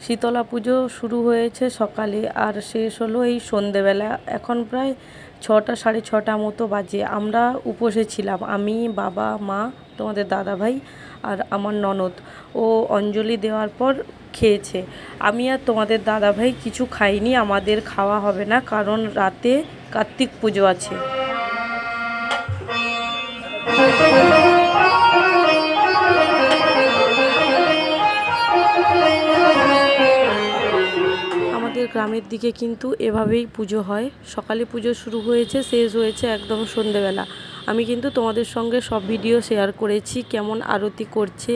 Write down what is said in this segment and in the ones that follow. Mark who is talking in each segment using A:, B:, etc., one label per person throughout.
A: শীতলা পুজো শুরু হয়েছে সকালে আর শেষ হলো এই সন্ধেবেলা। এখন প্রায় 6টা সাড়ে 6টা মতো বাজে। আমরা উপোসে ছিলাম, আমি, বাবা, মা, তোমাদের দাদাভাই আর আমার ননদ। ও অঞ্জলি দেওয়ার পর খেয়েছে। আমি আর তোমাদের দাদাভাই কিছু খাইনি, আমাদের খাওয়া হবে না, কারণ রাতে কার্তিক পুজো আছে। আমাদের গ্রামের দিকে কিন্তু এভাবেই পুজো হয়। সকালে পুজো শুরু হয়েছে, শেষ হয়েছে একদম সন্ধেবেলা। আমি কিন্তু তোমাদের সঙ্গে সব ভিডিও শেয়ার করেছি, কেমন আরতি করছে,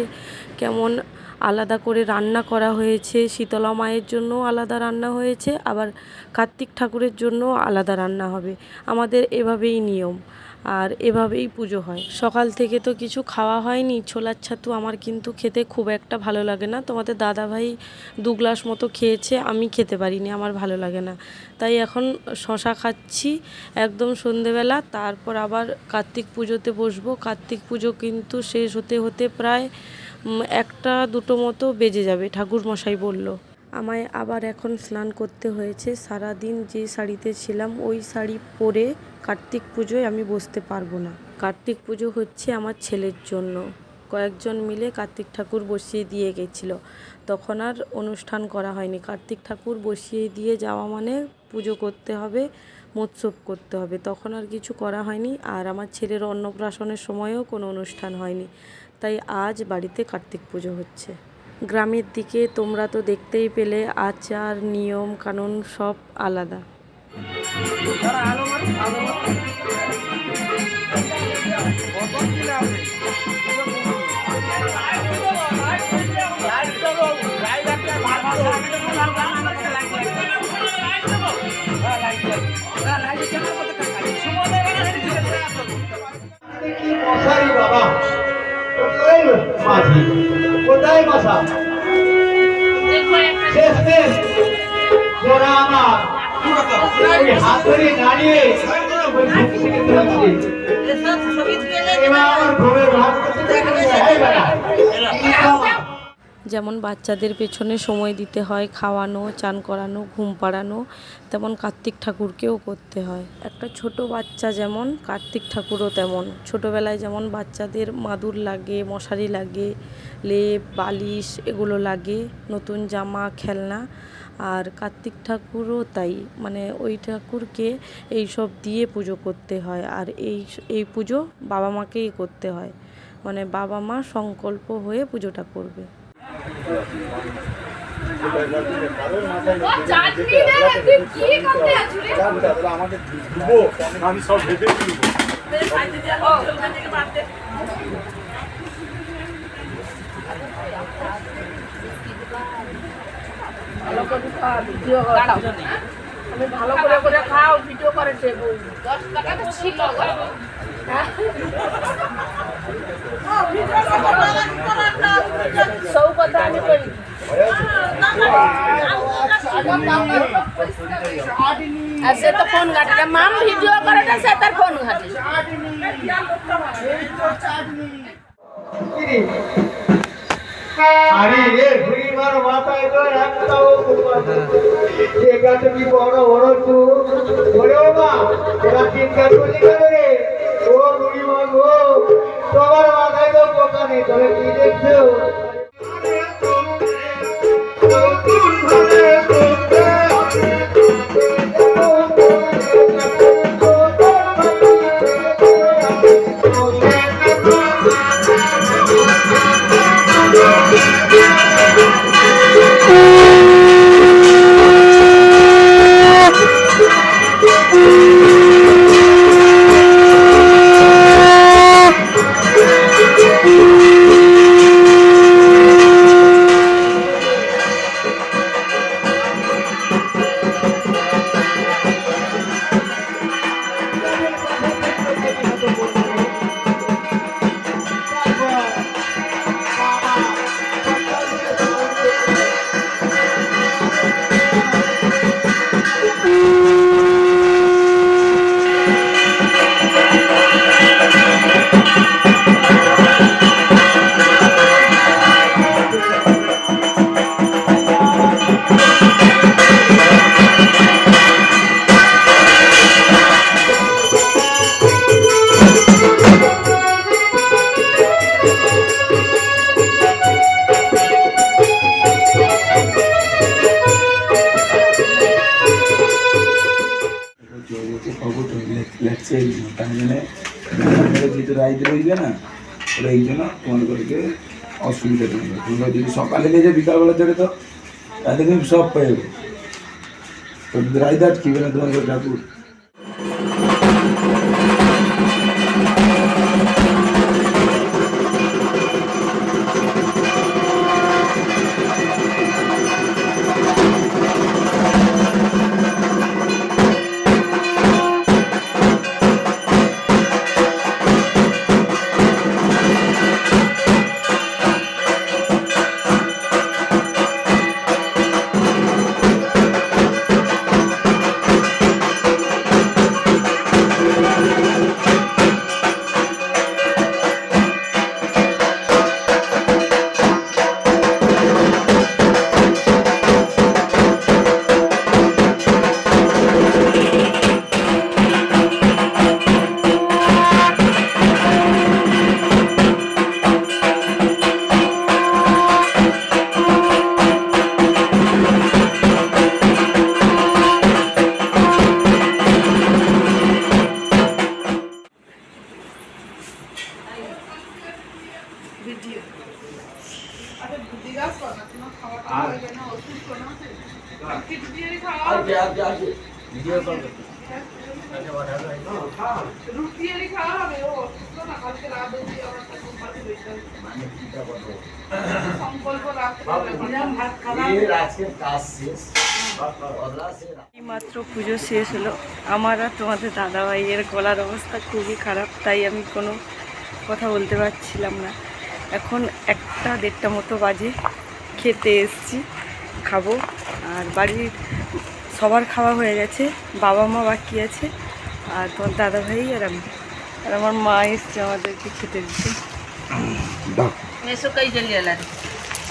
A: কেমন আলাদা করে রান্না করা হয়েছে। শীতলা মায়ের জন্য আলাদা রান্না হয়েছে, আবার কার্তিক ঠাকুরের জন্য আলাদা রান্না হবে। আমাদের এভাবেই নিয়ম আর এভাবেই পুজো হয়। সকাল থেকে তো কিছু খাওয়া হয়নি। ছোলার ছাতু আমার কিন্তু খেতে খুব একটা ভালো লাগে না। তোমাদের দাদাভাই 2 গ্লাস মতো খেয়েছে, আমি খেতে পারিনি, আমার ভালো লাগে না। তাই এখন শশা খাচ্ছি একদম সন্ধেবেলা। তারপর আবার কার্তিক পুজোতে বসবো। কার্তিক পুজো কিন্তু শেষ হতে হতে প্রায় 1টা 2টো মতো বেজে যাবে, ঠাকুর মশাই বলল। আমায় আবার এখন স্নান করতে হয়েছে। সারাদিন যে শাড়িতে ছিলাম ওই শাড়ি পরে কার্তিক পুজোয় আমি বসতে পারবো না। কার্তিক পুজো হচ্ছে আমার ছেলের জন্য। কয়েকজন মিলে কার্তিক ঠাকুর বসিয়ে দিয়ে গেছিলো, তখন আর অনুষ্ঠান করা হয়নি। কার্তিক ঠাকুর বসিয়ে দিয়ে যাওয়া মানে পুজো করতে হবে, মৎসব করতে হবে, তখন আর কিছু করা হয়নি। আর আমার ছেলের অন্নপ্রাশনের সময়ও কোনো অনুষ্ঠান হয়নি। তাই আজ বাড়িতে কার্তিক পুজো হচ্ছে। গ্রামের দিকে তোমরা তো দেখতেই পেলে, আচার নিয়ম কানুন সব আলাদা।
B: কোথায় মশা হাত ধরে দাঁড়িয়ে
A: যেমন বাচ্চাদের পেছনে সময় দিতে হয়, খাওয়ানো, চান করানো, ঘুম পাড়ানো, তেমন কার্তিক ঠাকুরকেও করতে হয়। একটা ছোট বাচ্চা যেমন, কার্তিক ঠাকুরও তেমন। ছোটোবেলায় যেমন বাচ্চাদের মাদুর লাগে, মশারি লাগে, লেপ বালিশ এগুলো লাগে, নতুন জামা খেলনা। আর কার্তিক ঠাকুরও তাই, মানে ওই ঠাকুরকে এইসব দিয়ে পুজো করতে হয়। আর এই পুজো বাবা মাকেই করতে হয়, মানে বাবা মা সংকল্প হয়ে পুজোটা করবে।
C: আমি সব ভেবে
D: আমি ভালো করে খাও, ভিডিও করে দেবো। 10 টাকা তো ছিল সব কথা আমি করি। সে তো ফোন ঘাটে, মাম ভিডিও করে সে তার ফোন ঘাটে।
B: আরে রে ভুইমার মাথায় তো একটাও কি বড় বড় চুল বলেও মা, এরা চিন্তা করলি কেন রে? ও ভুইমা গো, তোমার মাথায় তো পোকা নেই, তবে কি দেখছো?
C: সেই জন্য তার জন্য যেহেতু রাইতে রইবে না ওরা এই জন্য তোমাদেরকে অসুবিধা করবে। তোমরা যদি সকালে গেছে বিকালবেলা থেকে তো তাদের তুমি সব পেয়ে যাবে, তো রাইতে আটকিবে না তোমাদের ঠাকুর।
A: মাত্র পুজো শেষ হলো আমার আর তোমাদের দাদাভাইয়ের গলার অবস্থা খুবই খারাপ, তাই আমি কোনো কথা বলতে পারছিলাম না। এখন 1-1:30 মতো বাজে, খেতে এসছি, খাবো। আর বাড়ির সবার খাওয়া হয়ে গেছে, বাবা মা বাকি আছে, আর তোমার দাদাভাই আর আমি, আর আমার মা এসছে আমাদেরকে খেতে দিতে।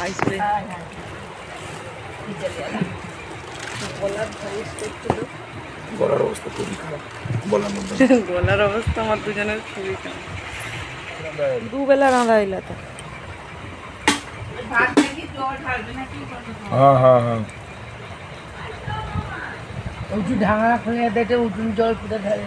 A: আসবে গলার ভয়েস করছিল,
C: গলার অবস্থা খুবই খারাপ, বলার মধ্যে
A: গলার অবস্থা আমার দুজনের খুবই খারাপ। দুবেলা রাঁধা হইলা তো।
C: হ্যাঁ হ্যাঁ হ্যাঁ
D: উঁচু ঢাঙা খুলে দেখে উঠুন জল পুরো ঢালে